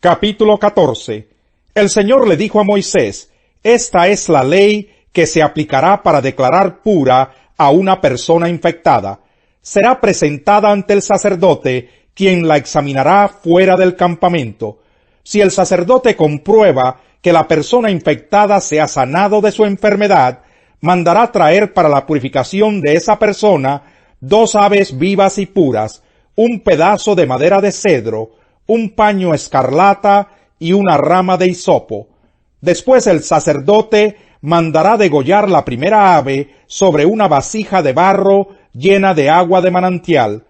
Capítulo 14. El Señor le dijo a Moisés: Esta es la ley que se aplicará para declarar pura a una persona infectada. Será presentada ante el sacerdote, quien la examinará fuera del campamento. Si el sacerdote comprueba que la persona infectada se ha sanado de su enfermedad, mandará traer para la purificación de esa persona 2 aves vivas y puras, un pedazo de madera de cedro, un paño escarlata y una rama de hisopo. Después el sacerdote mandará degollar la primera ave sobre una vasija de barro llena de agua de manantial.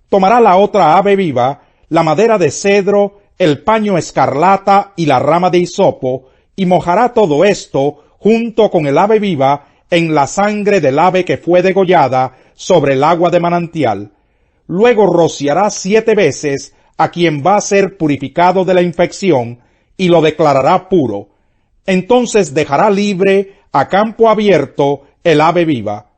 Tomará la otra ave viva, la madera de cedro, el paño escarlata y la rama de hisopo, y mojará todo esto junto con el ave viva en la sangre del ave que fue degollada sobre el agua de manantial. Luego rociará 7 veces a quien va a ser purificado de la infección, y lo declarará puro. Entonces dejará libre a campo abierto el ave viva.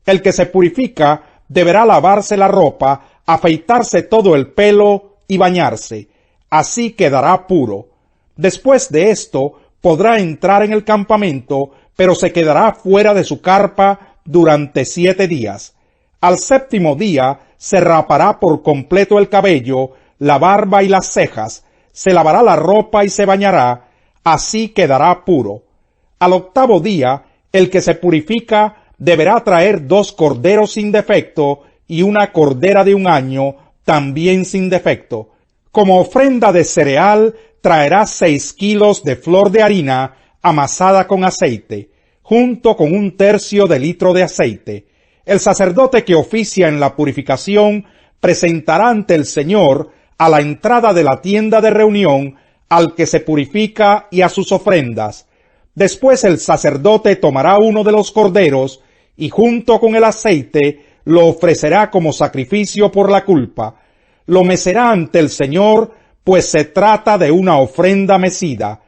El que se purifica deberá lavarse la ropa, afeitarse todo el pelo y bañarse. Así quedará puro. Después de esto podrá entrar en el campamento, pero se quedará fuera de su carpa durante 7 días. Al 7º día se rapará por completo el cabello, la barba y las cejas, se lavará la ropa y se bañará, así quedará puro. Al 8º día, el que se purifica deberá traer 2 corderos sin defecto y una cordera de 1 año, también sin defecto. Como ofrenda de cereal, traerá 6 kilos de flor de harina amasada con aceite, junto con 1/3 de litro de aceite. El sacerdote que oficia en la purificación presentará ante el Señor a la entrada de la tienda de reunión al que se purifica y a sus ofrendas. Después el sacerdote tomará uno de los corderos y junto con el aceite lo ofrecerá como sacrificio por la culpa. Lo mecerá ante el Señor, pues se trata de una ofrenda mecida.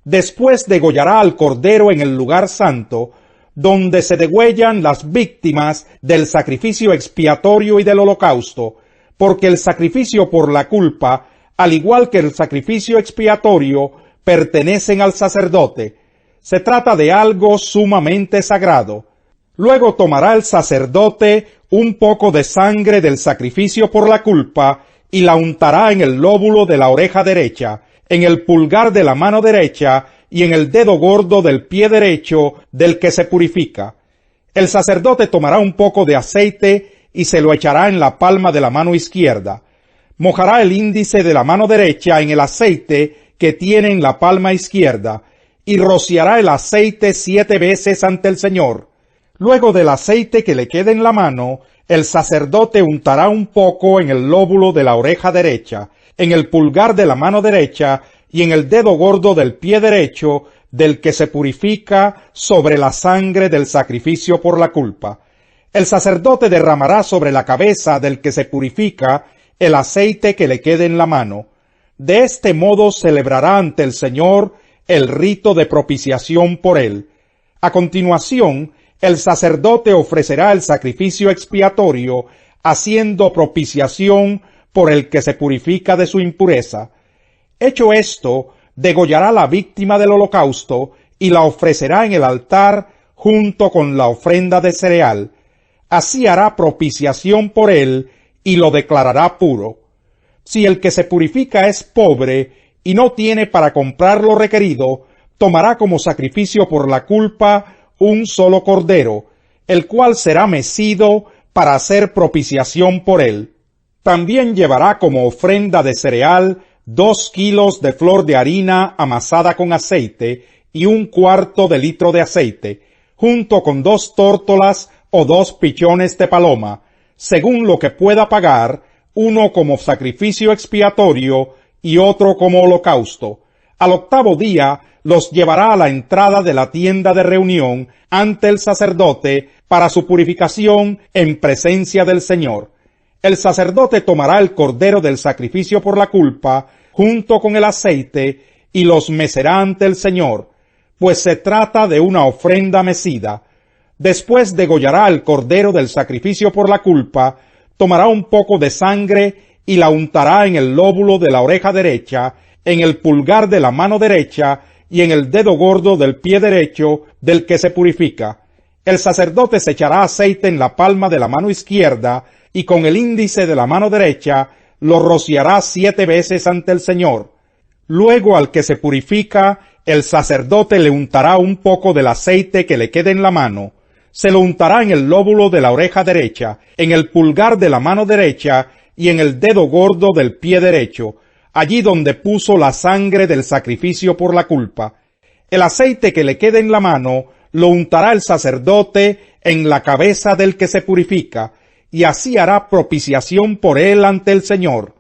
Después degollará al cordero en el lugar santo, donde se degüellan las víctimas del sacrificio expiatorio y del holocausto, porque el sacrificio por la culpa, al igual que el sacrificio expiatorio, pertenecen al sacerdote. Se trata de algo sumamente sagrado. Luego tomará el sacerdote un poco de sangre del sacrificio por la culpa y la untará en el lóbulo de la oreja derecha, en el pulgar de la mano derecha y en el dedo gordo del pie derecho del que se purifica. El sacerdote tomará un poco de aceite y se lo echará en la palma de la mano izquierda. Mojará el índice de la mano derecha en el aceite que tiene en la palma izquierda, y rociará el aceite 7 veces ante el Señor. Luego del aceite que le quede en la mano, el sacerdote untará un poco en el lóbulo de la oreja derecha, en el pulgar de la mano derecha y en el dedo gordo del pie derecho del que se purifica sobre la sangre del sacrificio por la culpa. El sacerdote derramará sobre la cabeza del que se purifica el aceite que le quede en la mano. De este modo celebrará ante el Señor el rito de propiciación por él. A continuación, el sacerdote ofrecerá el sacrificio expiatorio, haciendo propiciación por el que se purifica de su impureza. Hecho esto, degollará la víctima del holocausto y la ofrecerá en el altar junto con la ofrenda de cereal. Así hará propiciación por él y lo declarará puro. Si el que se purifica es pobre y no tiene para comprar lo requerido, tomará como sacrificio por la culpa un solo cordero, el cual será mecido para hacer propiciación por él. También llevará como ofrenda de cereal 2 kilos de flor de harina amasada con aceite y 1/4 de litro de aceite, junto con 2 tórtolas o 2 pichones de paloma, según lo que pueda pagar, uno como sacrificio expiatorio y otro como holocausto. Al 8º día los llevará a la entrada de la tienda de reunión ante el sacerdote para su purificación en presencia del Señor. El sacerdote tomará el cordero del sacrificio por la culpa junto con el aceite y los mecerá ante el Señor, pues se trata de una ofrenda mecida. Después degollará el cordero del sacrificio por la culpa, tomará un poco de sangre y la untará en el lóbulo de la oreja derecha, en el pulgar de la mano derecha y en el dedo gordo del pie derecho del que se purifica. El sacerdote se echará aceite en la palma de la mano izquierda y con el índice de la mano derecha lo rociará 7 veces ante el Señor. Luego al que se purifica, el sacerdote le untará un poco del aceite que le quede en la mano. Se lo untará en el lóbulo de la oreja derecha, en el pulgar de la mano derecha y en el dedo gordo del pie derecho, allí donde puso la sangre del sacrificio por la culpa. El aceite que le quede en la mano lo untará el sacerdote en la cabeza del que se purifica, y así hará propiciación por él ante el Señor.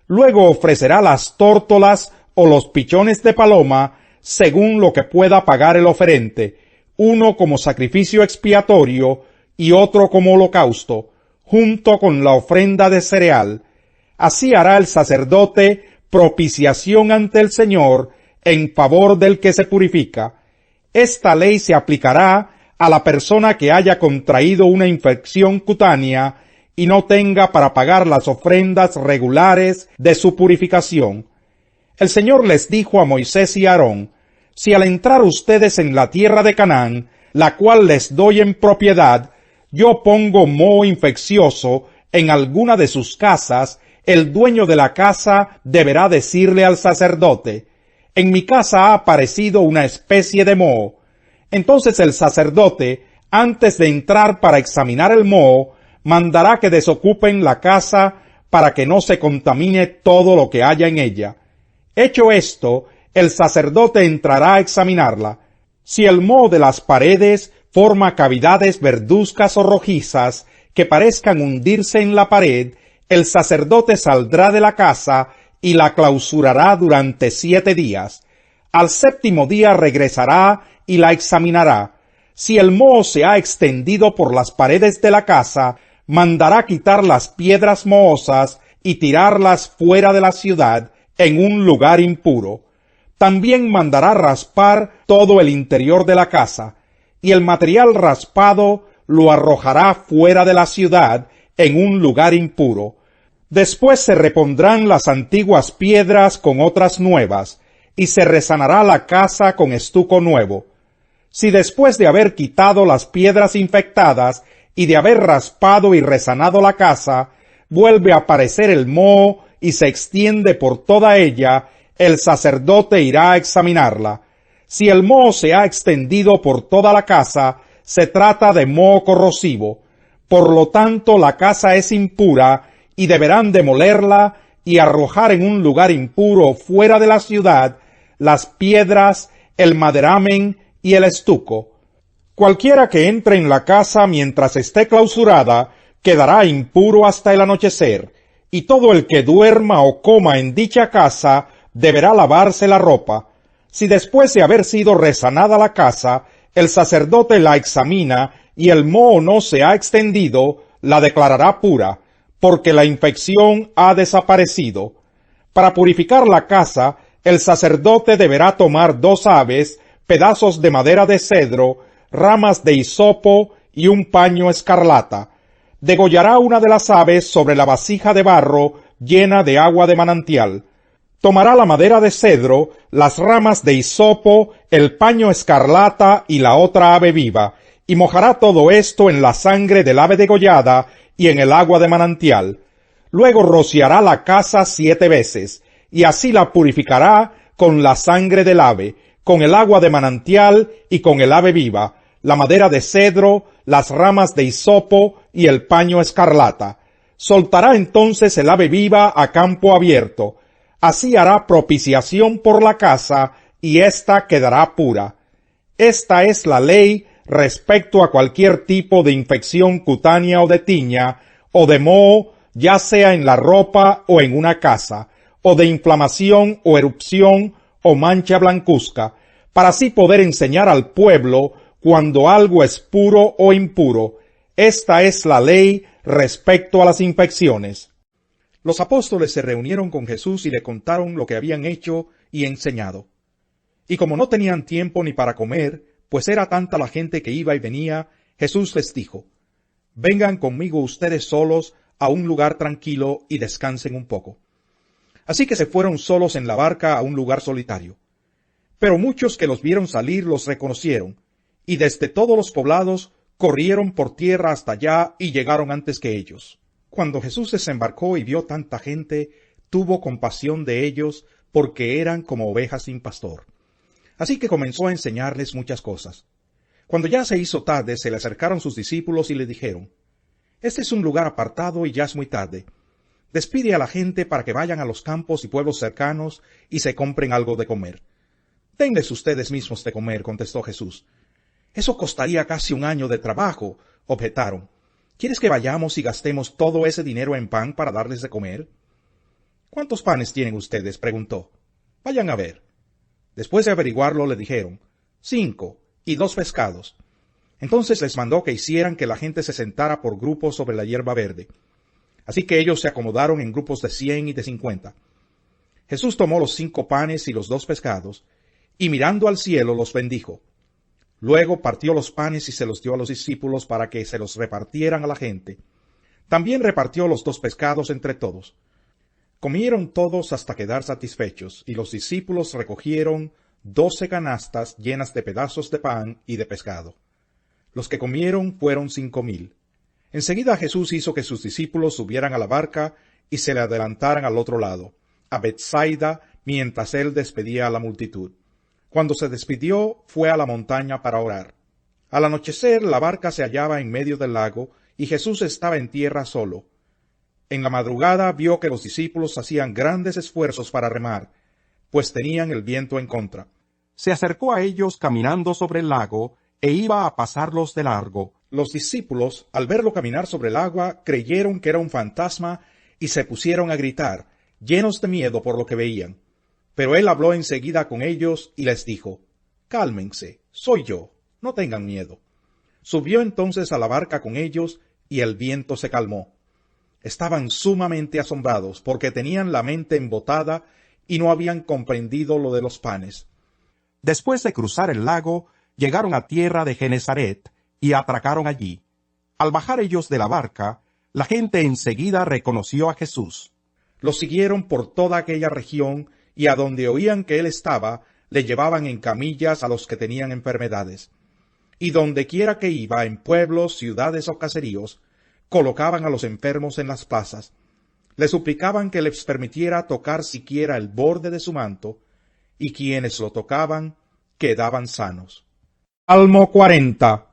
Luego ofrecerá las tórtolas o los pichones de paloma, según lo que pueda pagar el oferente, uno como sacrificio expiatorio y otro como holocausto, junto con la ofrenda de cereal. Así hará el sacerdote propiciación ante el Señor en favor del que se purifica. Esta ley se aplicará a la persona que haya contraído una infección cutánea y no tenga para pagar las ofrendas regulares de su purificación. El Señor les dijo a Moisés y a Aarón: si al entrar ustedes en la tierra de Canaán, la cual les doy en propiedad, yo pongo moho infeccioso en alguna de sus casas, el dueño de la casa deberá decirle al sacerdote: en mi casa ha aparecido una especie de moho. Entonces el sacerdote, antes de entrar para examinar el moho, mandará que desocupen la casa para que no se contamine todo lo que haya en ella. Hecho esto, el sacerdote entrará a examinarla. Si el moho de las paredes forma cavidades verduzcas o rojizas que parezcan hundirse en la pared, el sacerdote saldrá de la casa y la clausurará durante 7 días. Al 7º día regresará y la examinará. Si el moho se ha extendido por las paredes de la casa, mandará quitar las piedras mohosas y tirarlas fuera de la ciudad en un lugar impuro. También mandará raspar todo el interior de la casa, y el material raspado lo arrojará fuera de la ciudad en un lugar impuro. Después se repondrán las antiguas piedras con otras nuevas, y se resanará la casa con estuco nuevo. Si después de haber quitado las piedras infectadas y de haber raspado y resanado la casa, vuelve a aparecer el moho y se extiende por toda ella, el sacerdote irá a examinarla. Si el moho se ha extendido por toda la casa, se trata de moho corrosivo. Por lo tanto, la casa es impura y deberán demolerla y arrojar en un lugar impuro fuera de la ciudad las piedras, el maderamen y el estuco. Cualquiera que entre en la casa mientras esté clausurada quedará impuro hasta el anochecer, y todo el que duerma o coma en dicha casa deberá lavarse la ropa. Si después de haber sido resanada la casa, el sacerdote la examina y el moho no se ha extendido, la declarará pura, porque la infección ha desaparecido. Para purificar la casa, el sacerdote deberá tomar 2 aves, pedazos de madera de cedro, ramas de hisopo y un paño escarlata. Degollará una de las aves sobre la vasija de barro llena de agua de manantial. Tomará la madera de cedro, las ramas de hisopo, el paño escarlata y la otra ave viva, y mojará todo esto en la sangre del ave degollada y en el agua de manantial. Luego rociará la casa 7 veces, y así la purificará con la sangre del ave, con el agua de manantial y con el ave viva, la madera de cedro, las ramas de hisopo y el paño escarlata. Soltará entonces el ave viva a campo abierto. Así hará propiciación por la casa, y ésta quedará pura. Esta es la ley respecto a cualquier tipo de infección cutánea o de tiña, o de moho, ya sea en la ropa o en una casa, o de inflamación o erupción o mancha blancuzca, para así poder enseñar al pueblo cuando algo es puro o impuro. Esta es la ley respecto a las infecciones. Los apóstoles se reunieron con Jesús y le contaron lo que habían hecho y enseñado. Y como no tenían tiempo ni para comer, pues era tanta la gente que iba y venía, Jesús les dijo: vengan conmigo ustedes solos a un lugar tranquilo y descansen un poco. así que se fueron solos en la barca a un lugar solitario. Pero muchos que los vieron salir los reconocieron, y desde todos los poblados corrieron por tierra hasta allá y llegaron antes que ellos. Cuando Jesús desembarcó y vio tanta gente, tuvo compasión de ellos, porque eran como ovejas sin pastor. Así que comenzó a enseñarles muchas cosas. Cuando ya se hizo tarde, se le acercaron sus discípulos y le dijeron: «Este es un lugar apartado y ya es muy tarde. Despide a la gente para que vayan a los campos y pueblos cercanos y se compren algo de comer». «Denles ustedes mismos de comer», contestó Jesús. «Eso costaría casi un año de trabajo», objetaron. «¿Quieres que vayamos y gastemos todo ese dinero en pan para darles de comer?» «¿Cuántos panes tienen ustedes?», preguntó. «Vayan a ver». Después de averiguarlo, le dijeron: 5 y 2 pescados. Entonces les mandó que hicieran que la gente se sentara por grupos sobre la hierba verde. Así que ellos se acomodaron en grupos de 100 y de 50. Jesús tomó los 5 panes y los 2 pescados, y mirando al cielo los bendijo. Luego partió los panes y se los dio a los discípulos para que se los repartieran a la gente. También repartió los 2 pescados entre todos. Comieron todos hasta quedar satisfechos, y los discípulos recogieron 12 canastas llenas de pedazos de pan y de pescado. Los que comieron fueron 5,000. Enseguida Jesús hizo que sus discípulos subieran a la barca y se le adelantaran al otro lado, a Betsaida, mientras él despedía a la multitud. Cuando se despidió, fue a la montaña para orar. Al anochecer, la barca se hallaba en medio del lago, y Jesús estaba en tierra solo. En la madrugada vio que los discípulos hacían grandes esfuerzos para remar, pues tenían el viento en contra. Se acercó a ellos caminando sobre el lago, e iba a pasarlos de largo. Los discípulos, al verlo caminar sobre el agua, creyeron que era un fantasma, y se pusieron a gritar, llenos de miedo por lo que veían. Pero él habló enseguida con ellos y les dijo: «Cálmense, soy yo, no tengan miedo». Subió entonces a la barca con ellos, y el viento se calmó. Estaban sumamente asombrados, porque tenían la mente embotada y no habían comprendido lo de los panes. Después de cruzar el lago, llegaron a tierra de Genesaret, y atracaron allí. Al bajar ellos de la barca, la gente enseguida reconoció a Jesús. Lo siguieron por toda aquella región, y a donde oían que él estaba, le llevaban en camillas a los que tenían enfermedades. Y dondequiera que iba, en pueblos, ciudades o caseríos, colocaban a los enfermos en las plazas. Le suplicaban que les permitiera tocar siquiera el borde de su manto, y quienes lo tocaban quedaban sanos. Salmo 40.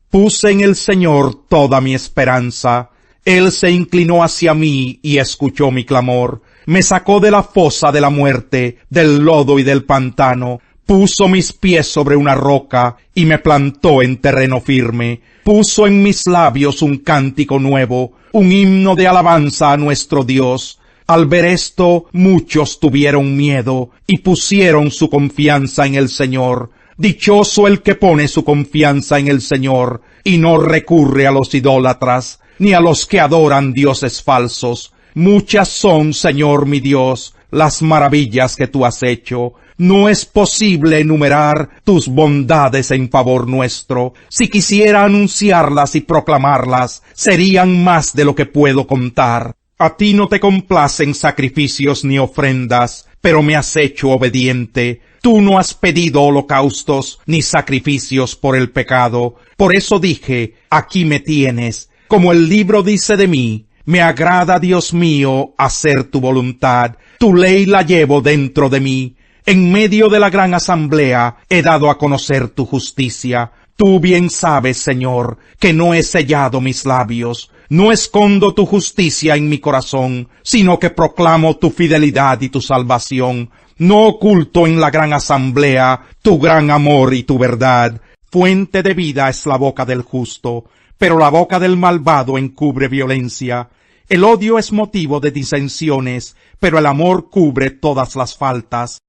Puse en el Señor toda mi esperanza. Él se inclinó hacia mí y escuchó mi clamor. Me sacó de la fosa de la muerte, del lodo y del pantano. Puso mis pies sobre una roca y me plantó en terreno firme. Puso en mis labios un cántico nuevo, un himno de alabanza a nuestro Dios. Al ver esto, muchos tuvieron miedo y pusieron su confianza en el Señor. Dichoso el que pone su confianza en el Señor y no recurre a los idólatras, ni a los que adoran dioses falsos. Muchas son, Señor mi Dios, las maravillas que tú has hecho. No es posible enumerar tus bondades en favor nuestro. Si quisiera anunciarlas y proclamarlas, serían más de lo que puedo contar. A ti no te complacen sacrificios ni ofrendas, pero me has hecho obediente. Tú no has pedido holocaustos ni sacrificios por el pecado. Por eso dije, aquí me tienes. Como el libro dice de mí, me agrada, Dios mío, hacer tu voluntad. Tu ley la llevo dentro de mí. En medio de la gran asamblea he dado a conocer tu justicia. Tú bien sabes, Señor, que no he sellado mis labios. No escondo tu justicia en mi corazón, sino que proclamo tu fidelidad y tu salvación. No oculto en la gran asamblea tu gran amor y tu verdad. Fuente de vida es la boca del justo, pero la boca del malvado encubre violencia. El odio es motivo de disensiones, pero el amor cubre todas las faltas.